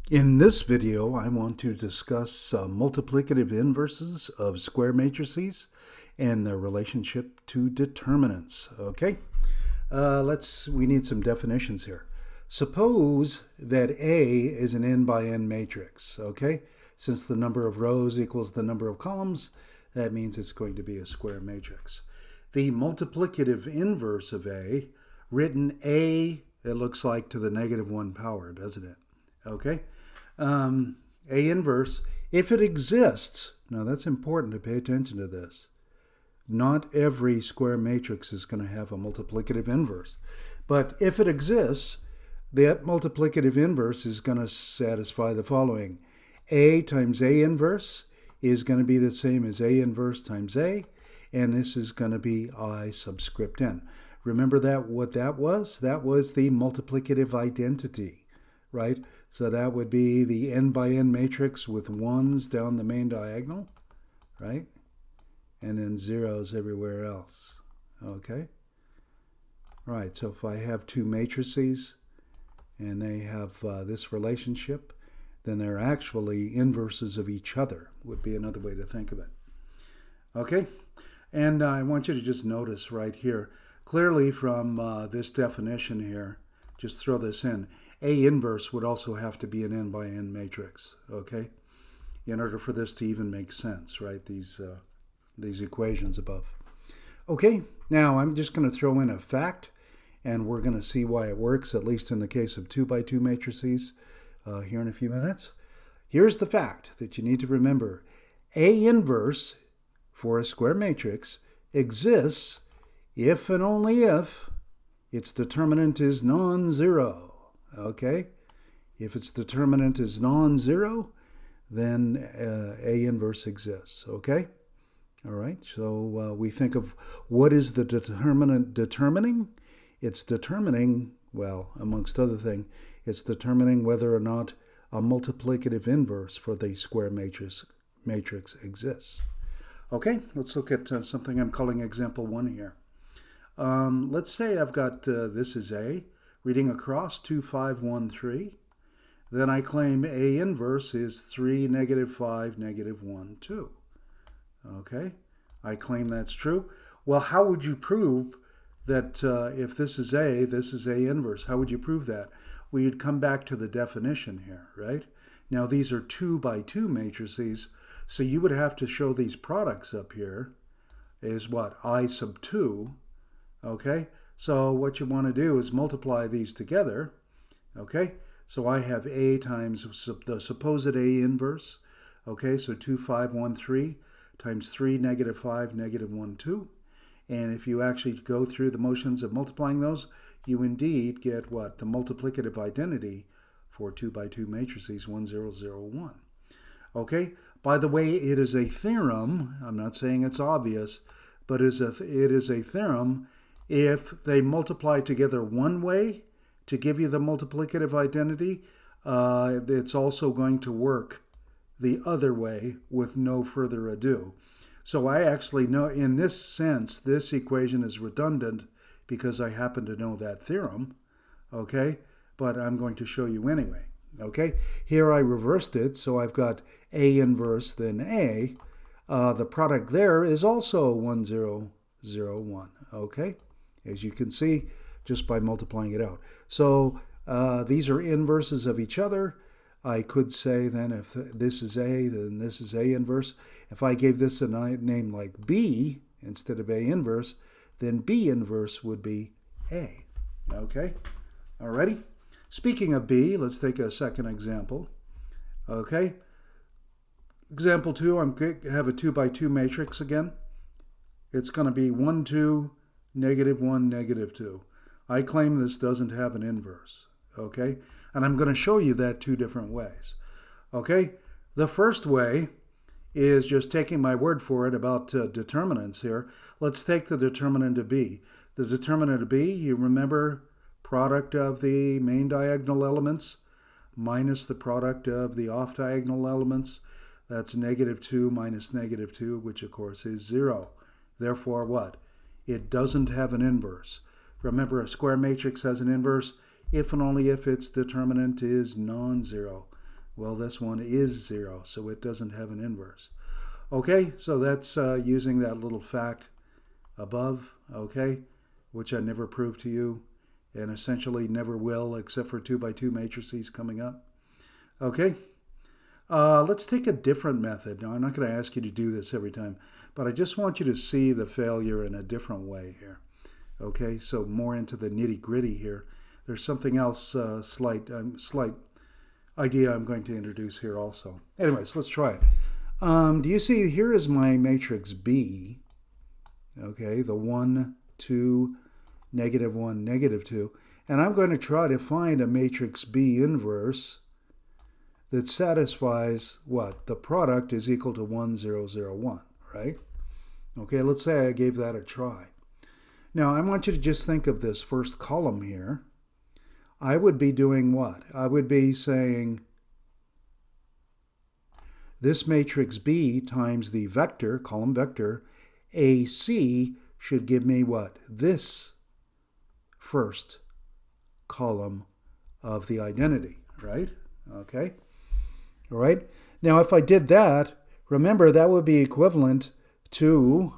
In this video, I want to discuss multiplicative inverses of square matrices and their relationship to determinants. Okay, we need some definitions here. Suppose that A is an n by n matrix. Okay, since the number of rows equals the number of columns, that means it's going to be a square matrix. The multiplicative inverse of A, written A, it looks like to the negative 1 power, doesn't it? Okay. A inverse, if it exists, now that's important to pay attention to this. Not every square matrix is going to have a multiplicative inverse. But if it exists, that multiplicative inverse is going to satisfy the following. A times A inverse is going to be the same as A inverse times A, and this is going to be I subscript n. Remember what that was? That was the multiplicative identity, right? So that would be the n by n matrix with ones down the main diagonal, right? And then zeros everywhere else, okay? Right, so if I have two matrices and they have this relationship, then they're actually inverses of each other, would be another way to think of it. Okay, and I want you to just notice right here, clearly from this definition here, just throw this in, A inverse would also have to be an n by n matrix, okay? In order for this to even make sense, right? These equations above. Okay, now I'm just going to throw in a fact, and we're going to see why it works, at least in the case of 2 by 2 matrices, here in a few minutes. Here's the fact that you need to remember. A inverse for a square matrix exists if and only if its determinant is non-zero. Okay, if its determinant is non-zero, then A inverse exists. Okay, all right. So we think of what is the determinant determining? It's determining, well, amongst other things, it's determining whether or not a multiplicative inverse for the square matrix exists. Okay, let's look at something I'm calling example 1 here. Let's say I've got this is A, reading across 2, 5, 1, 3. Then I claim A inverse is 3, negative 5, negative 1, 2. Okay, I claim that's true. Well, how would you prove that if this is A inverse? How would you prove that? Well, you'd come back to the definition here, right? Now, these are 2 by 2 matrices, so you would have to show these products up here is what? I sub 2, okay? So what you want to do is multiply these together, okay? So I have A times the supposed A inverse, okay? So 2, 5, 1, 3 times 3, negative 5, negative 1, 2. And if you actually go through the motions of multiplying those, you indeed get what? The multiplicative identity for 2 by 2 matrices, 1, 0, 0, 1. Okay? By the way, it is a theorem. I'm not saying it's obvious, but it is a theorem. If they multiply together one way to give you the multiplicative identity, it's also going to work the other way with no further ado. So I actually know, in this sense, this equation is redundant because I happen to know that theorem, okay? But I'm going to show you anyway, okay? Here I reversed it, so I've got A inverse then A. The product there is also 1, 0, 0, 1, okay? As you can see, just by multiplying it out. So these are inverses of each other. I could say then if this is A, then this is A inverse. If I gave this a name like B instead of A inverse, then B inverse would be A. Okay? Alrighty? Speaking of B, let's take a second example. Okay? Example 2, I have a 2 by 2 matrix again. It's going to be 1, 2, negative 1, negative 2. I claim this doesn't have an inverse. Okay? And I'm going to show you that 2 different ways. Okay? The first way is just taking my word for it about determinants here. Let's take the determinant of B. The determinant of B, you remember, product of the main diagonal elements minus the product of the off-diagonal elements. That's negative 2 minus negative 2, which of course is 0. Therefore, what? It doesn't have an inverse. Remember, a square matrix has an inverse if and only if its determinant is non-zero. Well, this one is 0, so it doesn't have an inverse. Okay, so that's using that little fact above, okay, which I never proved to you and essentially never will except for 2 by 2 matrices coming up. Okay, let's take a different method. Now, I'm not going to ask you to do this every time, but I just want you to see the failure in a different way here. Okay, so more into the nitty-gritty here. There's something else, slight idea I'm going to introduce here also. Anyways, let's try it. Do you see here is my matrix B, okay, the 1, 2, negative 1, negative 2, and I'm going to try to find a matrix B inverse that satisfies what? The product is equal to 1, 0, 0, 1, right? Okay, let's say I gave that a try. Now, I want you to just think of this first column here. I would be doing what? I would be saying this matrix B times the vector, column vector, AC should give me what? This first column of the identity, right? Okay. All right. Now, if I did that, remember that would be equivalent to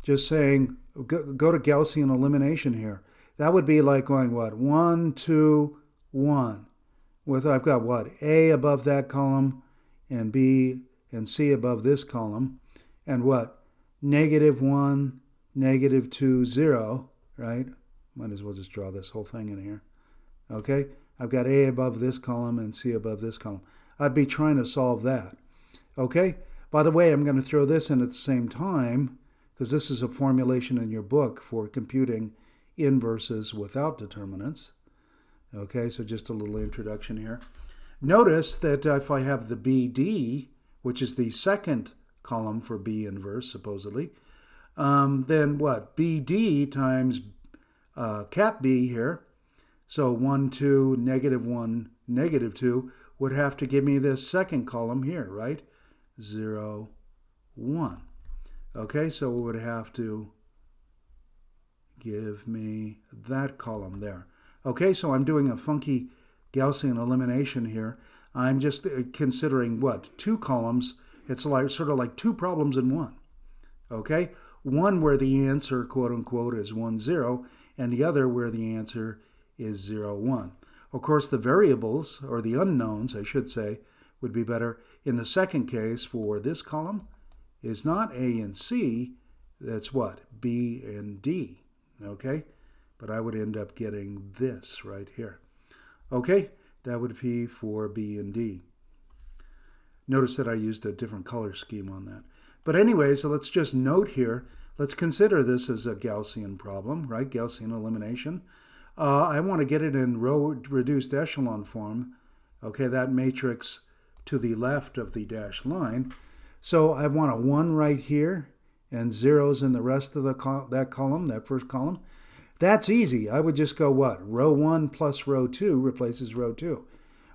just saying, go to Gaussian elimination here. That would be like going what? 1, 2, 1. With I've got what? A above that column and B and C above this column. And what? Negative 1, negative 2, 0, right? Might as well just draw this whole thing in here. Okay? I've got A above this column and C above this column. I'd be trying to solve that. Okay? By the way, I'm going to throw this in at the same time because this is a formulation in your book for computing inverses without determinants. Okay, so just a little introduction here. Notice that if I have the BD, which is the second column for B inverse, supposedly, then what? BD times cap B here, so 1, 2, negative 1, negative 2, would have to give me this second column here, right? 0, 1. Okay, so it would have to give me that column there. Okay, so I'm doing a funky Gaussian elimination here. I'm just considering what? 2 columns. It's like sort of like 2 problems in one. Okay, one where the answer, quote unquote, is 1, 0, and the other where the answer is 0, 1. Of course, the variables, or the unknowns, I should say, would be better. In the second case for this column is not A and C, that's what? B and D. Okay, but I would end up getting this right here. Okay, that would be for B and D. Notice that I used a different color scheme on that. But anyway, so let's just note here, let's consider this as a Gaussian problem, right? Gaussian elimination. I want to get it in row reduced echelon form. Okay, that matrix to the left of the dashed line. So I want a 1 right here and zeros in the rest of that column, that first column. That's easy. I would just go what? Row 1 plus row 2 replaces row 2.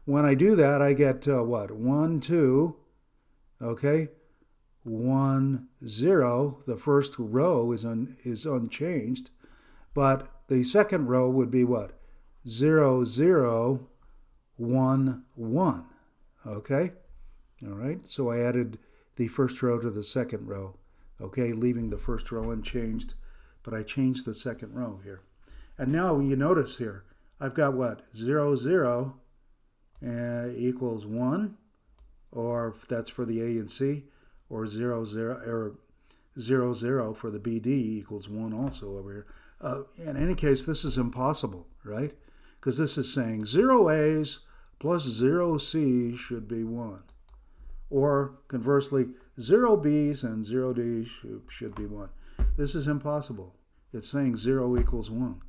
When I do that, I get what? 1, 2, okay, 1, 0. The first row is unchanged, but the second row would be what? 0, 0, 1, 1. Okay? All right, so I added the first row to the second row. Okay, leaving the first row unchanged, but I changed the second row here. And now you notice here, I've got what? 0, 0 equals 1, or that's for the A and C, or 0, 0, or 0, 0 for the BD equals 1 also over here. In any case, this is impossible, right? Because this is saying 0 A's plus 0 C's should be 1. Or conversely, 0 B's and 0 D's should be 1. This is impossible. It's saying 0 equals 1.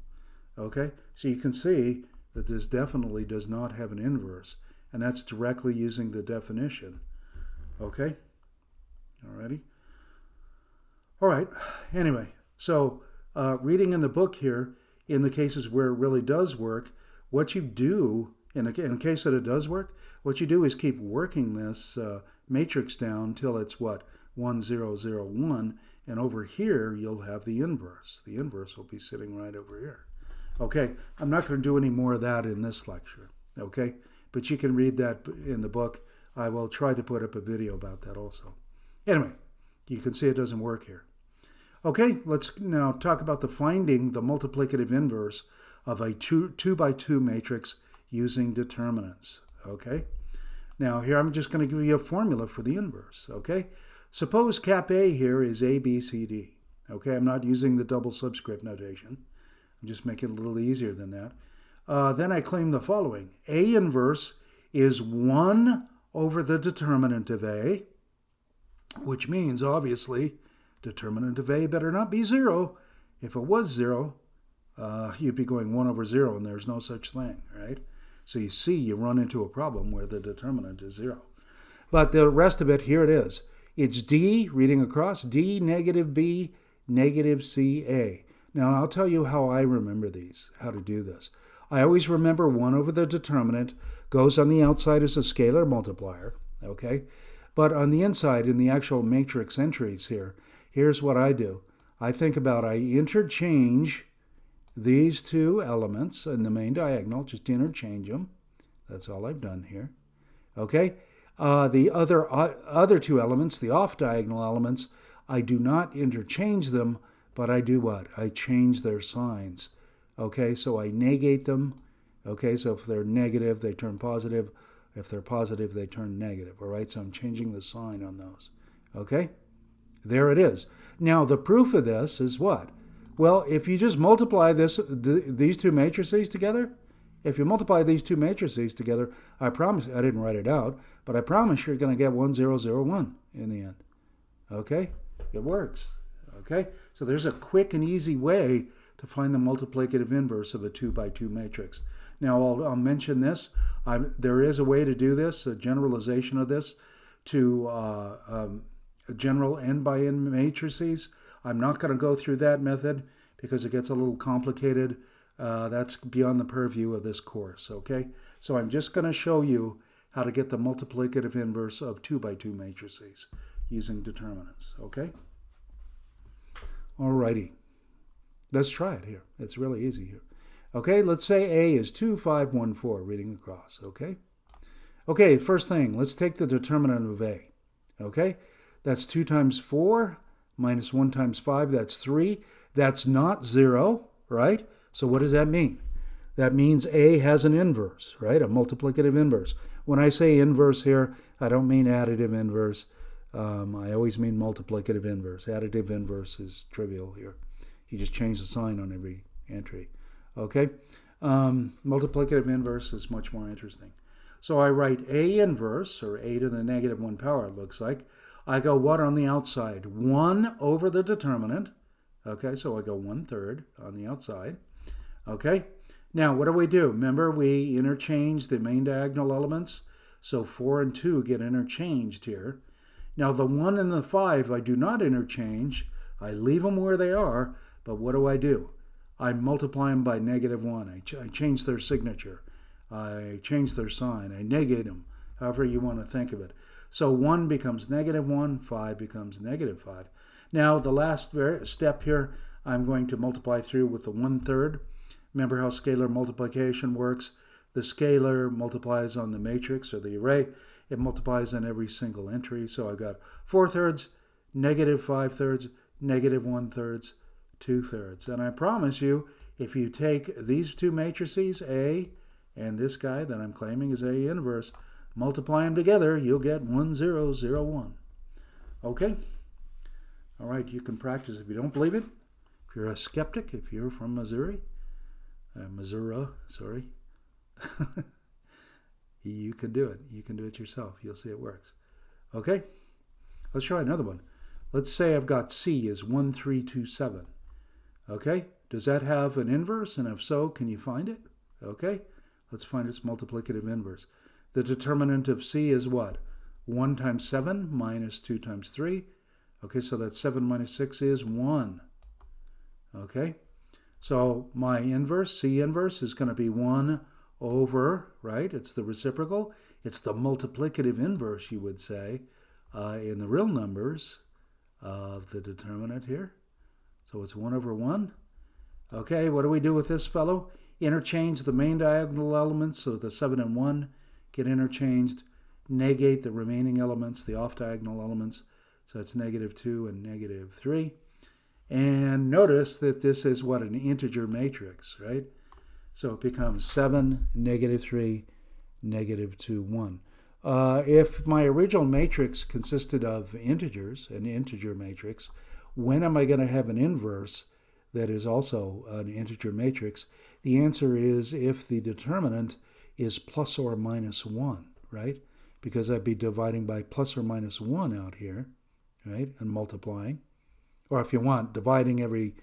Okay? So you can see that this definitely does not have an inverse. And that's directly using the definition. Okay? Alrighty? Alright. Anyway, so reading in the book here, in the cases where it really does work, what you do, in a case that it does work, what you do is keep working this matrix down till it's what? 1, 0, 0, 1. And over here, you'll have the inverse. The inverse will be sitting right over here. Okay, I'm not going to do any more of that in this lecture. Okay, but you can read that in the book. I will try to put up a video about that also. Anyway, you can see it doesn't work here. Okay, let's now talk about finding the multiplicative inverse of a 2 by 2 matrix using determinants. Okay, now here I'm just going to give you a formula for the inverse. Okay, suppose cap A here is A, B, C, D. Okay, I'm not using the double subscript notation. I'm just making it a little easier than that. Then I claim the following. A inverse is 1 over the determinant of A, which means, obviously, determinant of A better not be 0. If it was 0, you'd be going 1 over 0, and there's no such thing, right? So you see, you run into a problem where the determinant is 0. But the rest of it, here it is. It's D, reading across, D, negative B, negative C, A. Now, I'll tell you how I remember these, how to do this. I always remember 1 over the determinant goes on the outside as a scalar multiplier, okay? But on the inside, in the actual matrix entries here, here's what I do. I interchange these two elements in the main diagonal, just interchange them. That's all I've done here, okay? The other two elements, the off-diagonal elements, I do not interchange them, but I do what? I change their signs. Okay, so I negate them. Okay, so if they're negative, they turn positive. If they're positive, they turn negative. All right, so I'm changing the sign on those. Okay, there it is. Now, the proof of this is what? Well, if you just multiply these two matrices together, I promise, I didn't write it out, but I promise you're going to get 1, 0, 0, 1 in the end. Okay, it works. Okay, so there's a quick and easy way to find the multiplicative inverse of a 2 by 2 matrix. Now, I'll mention this. There is a way to do this, a generalization of this, to general n by n matrices. I'm not going to go through that method because it gets a little complicated. That's beyond the purview of this course, okay? So I'm just going to show you how to get the multiplicative inverse of 2 by 2 matrices using determinants, okay? Alrighty. Let's try it here. It's really easy here. Okay, let's say A is 2, 5, 1, 4, reading across, okay? Okay, first thing, let's take the determinant of A, okay? That's 2 times 4 minus 1 times 5, that's 3. That's not 0, right? So what does that mean? That means A has an inverse, right? A multiplicative inverse. When I say inverse here, I don't mean additive inverse. I always mean multiplicative inverse. Additive inverse is trivial here. You just change the sign on every entry. Okay? Multiplicative inverse is much more interesting. So I write A inverse, or A to the negative 1 power, it looks like. I go what on the outside? 1 over the determinant. Okay, so I go 1/3 on the outside. Okay? Now, what do? Remember, we interchange the main diagonal elements. So 4 and 2 get interchanged here. Now, the 1 and the 5 I do not interchange. I leave them where they are. But what do? I multiply them by -1. I change their signature. I change their sign. I negate them, however you want to think of it. So 1 becomes -1, 5 becomes -5. Now, the last step here, I'm going to multiply through with the 1/3. Remember how scalar multiplication works? The scalar multiplies on the matrix or the array. It multiplies on every single entry. So I've got 4/3, -5/3, -1/3, 2/3. And I promise you, if you take these two matrices, A and this guy that I'm claiming is A inverse, multiply them together, you'll get 1, 0, 0, 1. Okay? All right, you can practice if you don't believe it. If you're a skeptic, if you're from Missouri, sorry, you can do it. You can do it yourself. You'll see it works. Okay? Let's try another one. Let's say I've got C is 1, 3, 2, 7. Okay? Does that have an inverse? And if so, can you find it? Okay? Let's find its multiplicative inverse. The determinant of C is what? 1 times 7 minus 2 times 3. Okay, so that's 7 minus 6 is 1. Okay? So my inverse, C inverse, is going to be 1 over, right? It's the reciprocal. It's the multiplicative inverse, you would say, in the real numbers of the determinant here. So it's 1 over 1. Okay, what do we do with this fellow? Interchange the main diagonal elements, so the 7 and 1 get interchanged, negate the remaining elements, the off-diagonal elements. So it's -2 and -3. And notice that this is what, an integer matrix, right? So it becomes 7, -3, -2, 1. If my original matrix consisted of integers, an integer matrix, when am I going to have an inverse that is also an integer matrix? The answer is if the determinant is plus or minus 1, right? Because I'd be dividing by plus or minus 1 out here, right? And multiplying. Or if you want, dividing every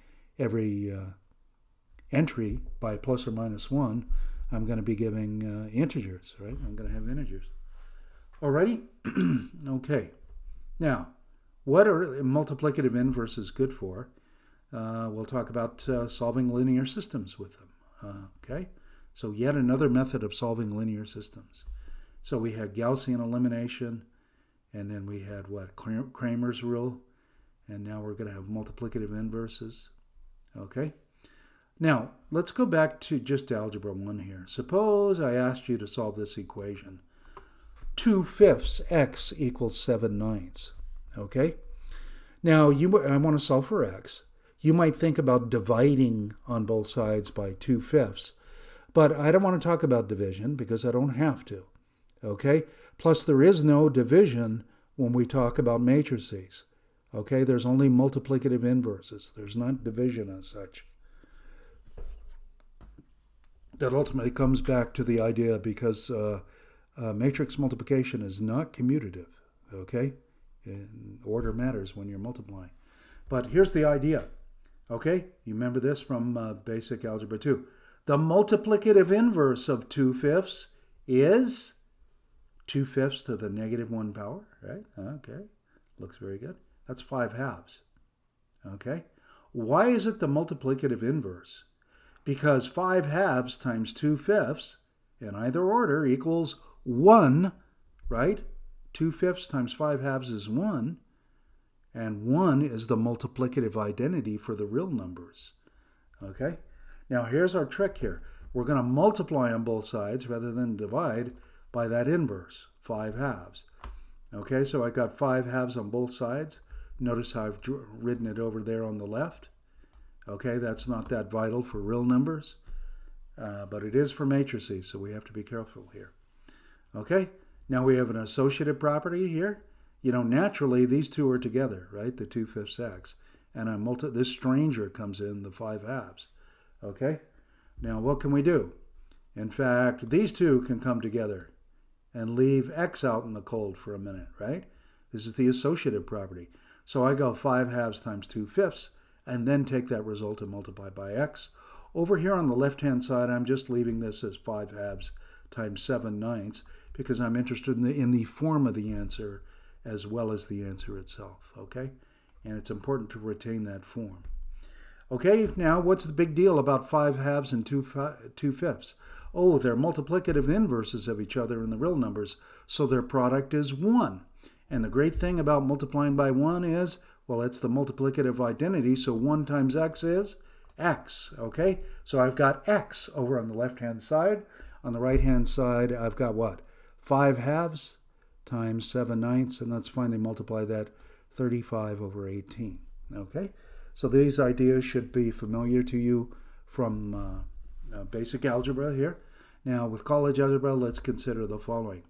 entry by plus or minus 1, I'm going to be giving integers, right? I'm going to have integers. Alrighty? Okay. Now, what are multiplicative inverses good for? We'll talk about solving linear systems with them. Okay? So yet another method of solving linear systems. So we had Gaussian elimination, and then we had what? Cramer's rule, and now we're going to have multiplicative inverses. Okay? Now, let's go back to just algebra 1 here. Suppose I asked you to solve this equation. 2/5 x equals 7/9. Okay? Now, I want to solve for x. You might think about dividing on both sides by 2/5, but I don't want to talk about division because I don't have to. Okay? Plus, there is no division when we talk about matrices. Okay? There's only multiplicative inverses. There's not division as such. That ultimately comes back to the idea because matrix multiplication is not commutative, okay? And order matters when you're multiplying. But here's the idea, okay? You remember this from basic algebra 2. The multiplicative inverse of 2/5 is 2/5 to the -1 power, right? Okay, looks very good. That's 5/2, okay? Why is it the multiplicative inverse? Because 5/2 times 2/5 in either order equals 1, right? 2/5 times 5/2 is 1, and 1 is the multiplicative identity for the real numbers. Okay? Now here's our trick here. We're going to multiply on both sides rather than divide by that inverse, 5/2. Okay, so I got 5/2 on both sides. Notice how I've written it over there on the left. Okay, that's not that vital for real numbers, but it is for matrices, so we have to be careful here. Okay, now we have an associative property here. You know, naturally, these two are together, right? The 2/5 x. And this stranger comes in, the 5/2. Okay, now what can we do? In fact, these two can come together and leave x out in the cold for a minute, right? This is the associative property. So I go 5/2 times 2/5, and then take that result and multiply by x. Over here on the left-hand side, I'm just leaving this as 5/2 times 7/9 because I'm interested in the form of the answer as well as the answer itself, okay? And it's important to retain that form. Okay, now what's the big deal about 5/2 and 2/5? Oh, they're multiplicative inverses of each other in the real numbers, so their product is 1. And the great thing about multiplying by 1 is, well, it's the multiplicative identity, so 1 times x is x, okay? So I've got x over on the left-hand side. On the right-hand side, I've got what? 5/2 times 7/9, and let's finally multiply that, 35 over 18, okay? So these ideas should be familiar to you from basic algebra here. Now, with college algebra, let's consider the following.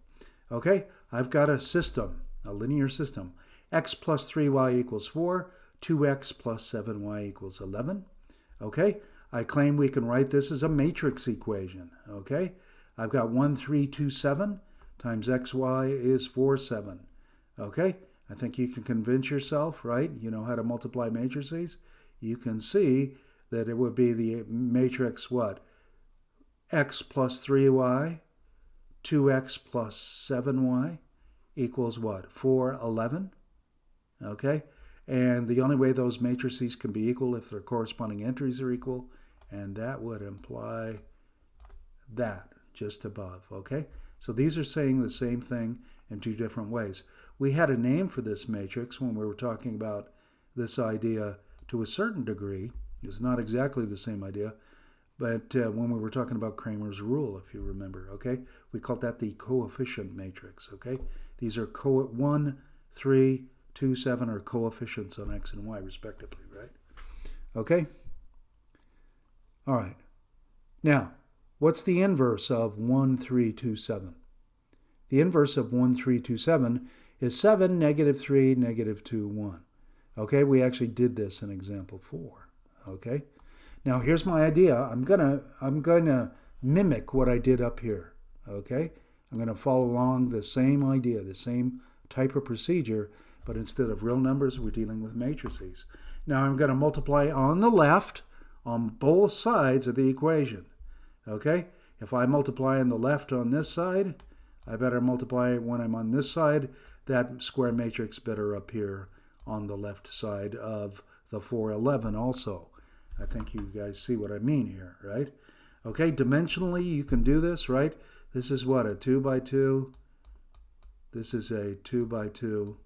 Okay, I've got a system, a linear system. X plus 3y equals 4, 2x plus 7y equals 11. Okay, I claim we can write this as a matrix equation. Okay, I've got 1, 3, 2, 7 times xy is 4, 7. Okay, I think you can convince yourself, right? You know how to multiply matrices. You can see that it would be the matrix what? X plus 3y, 2x plus 7y equals what? 4, 11. Okay, and the only way those matrices can be equal if their corresponding entries are equal, and that would imply that just above. Okay, so these are saying the same thing in two different ways. We had a name for this matrix when we were talking about this idea to a certain degree. It's not exactly the same idea, But when we were talking about Cramer's rule, if you remember, okay, we called that the coefficient matrix, okay? These are 1, 3, 2, 7 are coefficients on x and y, respectively, right? Okay? All right. Now, what's the inverse of 1, 3, 2, 7? The inverse of 1, 3, 2, 7 is 7, negative 3, negative 2, 1. Okay, we actually did this in example 4. Okay? Now here's my idea. I'm gonna mimic what I did up here. Okay? I'm gonna follow along the same idea, the same type of procedure, but instead of real numbers, we're dealing with matrices. Now I'm gonna multiply on the left on both sides of the equation. Okay? If I multiply on the left on this side, I better multiply when I'm on this side. That square matrix better appear on the left side of the 411 also. I think you guys see what I mean here, right? Okay, dimensionally you can do this, right? This is what, a 2 by 2. This is a 2 by 2.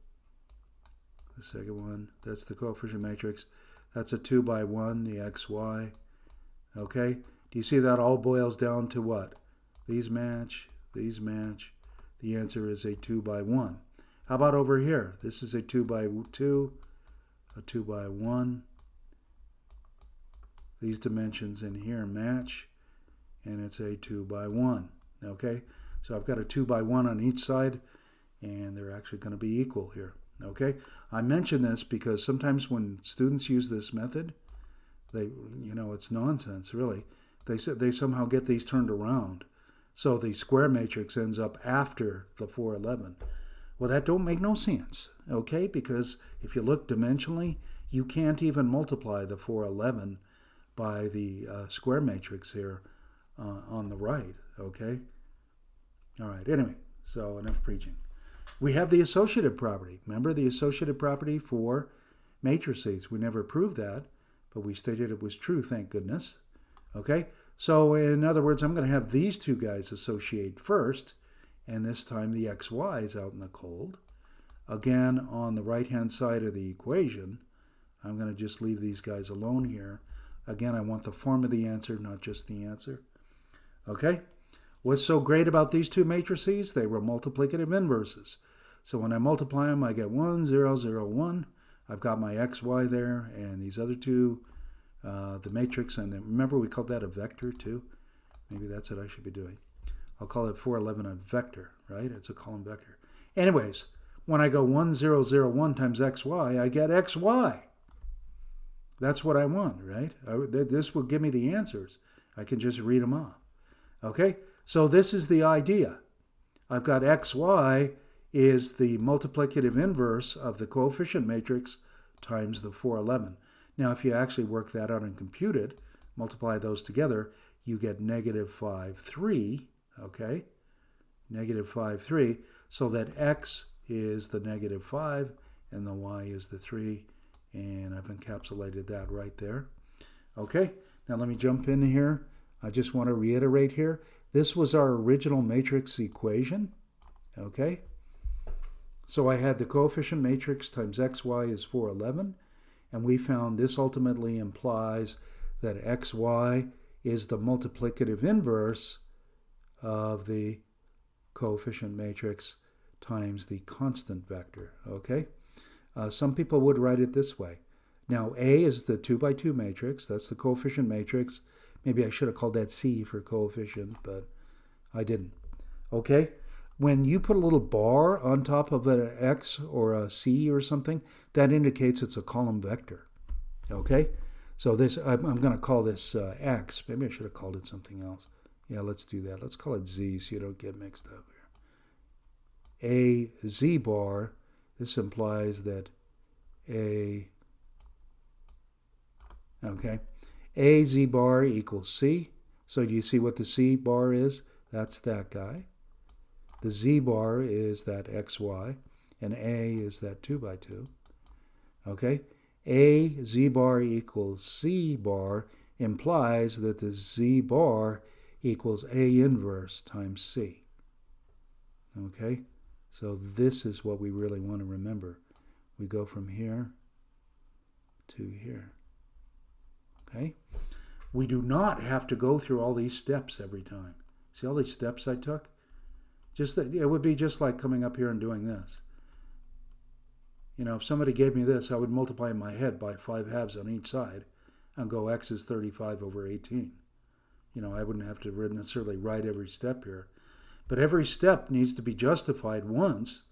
The second one, that's the coefficient matrix. That's a 2 by 1, the xy. Okay, do you see that all boils down to what? These match, these match. The answer is a 2 by 1. How about over here? This is a 2 by 2, a 2 by 1. These dimensions in here match, and it's a 2 by 1. Okay, so I've got a 2 by 1 on each side, and they're actually going to be equal here. Okay, I mention this because sometimes when students use this method, it's nonsense, really. They somehow get these turned around. So the square matrix ends up after the 411. Well, that don't make no sense, okay? Because if you look dimensionally, you can't even multiply the 411 by the square matrix here on the right, okay? All right, anyway, so enough preaching. We have the associative property. Remember the associative property for matrices. We never proved that, but we stated it was true, thank goodness. Okay, so in other words, I'm going to have these two guys associate first, and this time the xy is out in the cold. Again, on the right-hand side of the equation, I'm going to just leave these guys alone here. Again, I want the form of the answer, not just the answer. Okay? What's so great about these two matrices? They were multiplicative inverses. So when I multiply them, I get 1, 0, 0, 1. I've got my xy there, and these other two, the matrix, and then, remember we called that a vector too? Maybe that's what I should be doing. I'll call it 411 a vector, right? It's a column vector. Anyways, when I go 1, 0, 0, 1 times xy, I get xy. That's what I want, right? This will give me the answers. I can just read them off. Okay? So this is the idea. I've got xy is the multiplicative inverse of the coefficient matrix times the 411. Now, if you actually work that out and compute it, multiply those together, you get negative 5, 3, okay? Negative 5, 3, so that x is the negative 5 and the y is the 3, and I've encapsulated that right there. Okay, now let me jump in here. I just want to reiterate here. This was our original matrix equation, okay? So I had the coefficient matrix times xy is 411, and we found this ultimately implies that xy is the multiplicative inverse of the coefficient matrix times the constant vector, okay? Some people would write it this way. Now, A is the 2 by 2 matrix. That's the coefficient matrix. Maybe I should have called that C for coefficient, but I didn't. Okay? When you put a little bar on top of an X or a C or something, that indicates it's a column vector. Okay? So this, I'm going to call this X. Maybe I should have called it something else. Yeah, let's do that. Let's call it Z so you don't get mixed up here. A Z bar, this implies that A Z bar equals C. So do you see what the C bar is? That's that guy. The Z bar is that XY, and A is that 2 by 2. Okay? A Z bar equals C bar implies that the Z bar equals A inverse times C. Okay? So this is what we really want to remember. We go from here to here. Okay? we do not have to go through all these steps every time. See all these steps I took? Just that, it would be just like coming up here and doing this. You know, if somebody gave me this, I would multiply in my head by 5/2 on each side and go x is 35 over 18. You know, I wouldn't have to necessarily write every step here. But every step needs to be justified once,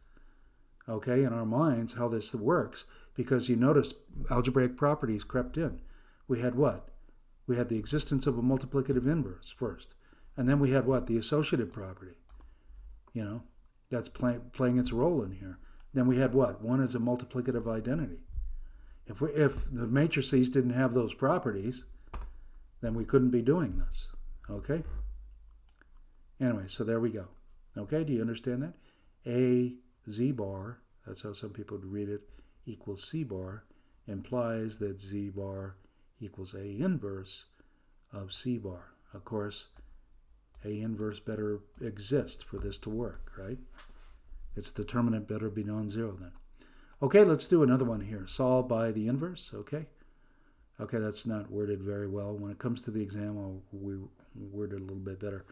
okay, in our minds, how this works. Because you notice algebraic properties crept in. We had what? We had the existence of a multiplicative inverse first. And then we had what? The associative property. You know, that's playing its role in here. Then we had what? One is a multiplicative identity. If the matrices didn't have those properties, then we couldn't be doing this. Okay? Anyway, so there we go. Okay, do you understand that? A z bar, that's how some people would read it, equals c bar, implies that z bar equals A inverse of c bar. Of course, A inverse better exist for this to work, right? Its determinant better be non-zero then. Okay, let's do another one here. Solve by the inverse, okay? Okay, that's not worded very well. When it comes to the exam, I'll word it a little bit better.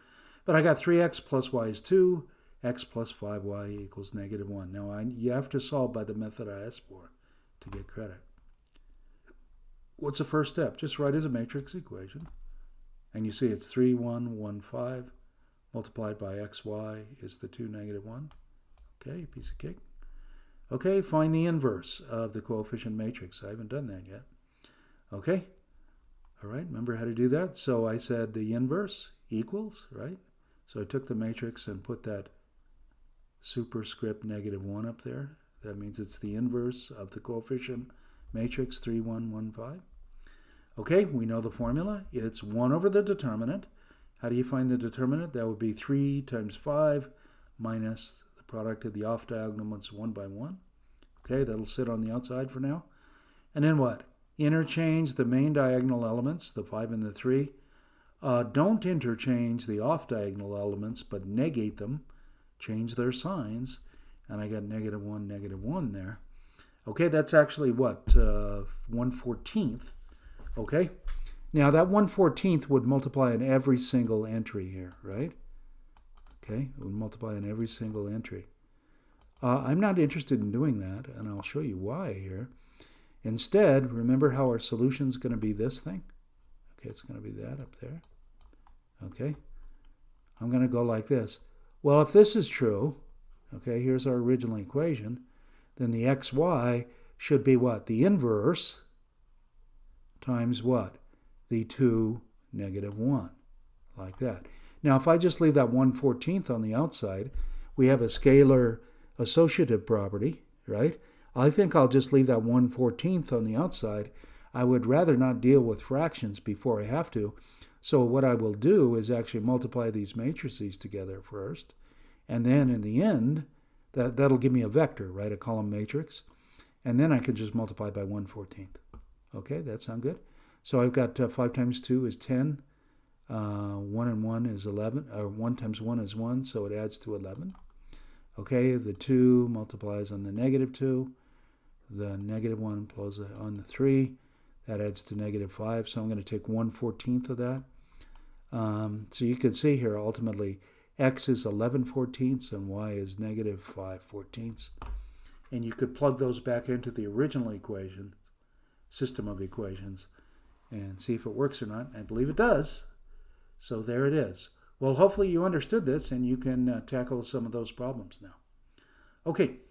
But I got 3x plus y is 2, x plus 5y equals -1. Now, you have to solve by the method I asked for to get credit. What's the first step? Just write as a matrix equation. And you see it's 3, 1, 1, 5 multiplied by xy is the 2, -1. Okay, piece of cake. Okay, find the inverse of the coefficient matrix. I haven't done that yet. Okay, all right, remember how to do that? So I said the inverse equals, right? So I took the matrix and put that superscript -1 up there. That means it's the inverse of the coefficient matrix 3, 1, 1, 5. Okay, we know the formula. It's 1 over the determinant. How do you find the determinant? That would be 3 times 5 minus the product of the off-diagonal elements 1 by 1. Okay, that'll sit on the outside for now. And then what? Interchange the main diagonal elements, the 5 and the 3. Don't interchange the off-diagonal elements, but negate them. Change their signs. And I got -1, -1 there. Okay, that's actually what? 1/14. Okay? Now, that 1/14 would multiply in every single entry here, right? Okay, it would multiply in every single entry. I'm not interested in doing that, and I'll show you why here. Instead, remember how our solution is going to be this thing? Okay, it's going to be that up there. Okay, I'm going to go like this. Well, if this is true, okay, here's our original equation, then the xy should be what? The inverse times what? The 2, -1, like that. Now, if I just leave that 1/14 on the outside, we have a scalar associative property, right? I think I'll just leave that 1/14 on the outside. I would rather not deal with fractions before I have to. So what I will do is actually multiply these matrices together first. And then in the end, that'll give me a vector, right? A column matrix. And then I can just multiply by 1/14. Okay, that sound good? So I've got 5 times 2 is 10. 1 and 1 is 11. 1 times 1 is 1, so it adds to 11. Okay, the 2 multiplies on the -2. The -1 plus on the 3. That adds to -5, so I'm going to take 1/14 of that. So you can see here, ultimately, x is 11/14 and y is -5/14. And you could plug those back into the original equation, system of equations, and see if it works or not. I believe it does. So there it is. Well, hopefully you understood this and you can tackle some of those problems now. Okay.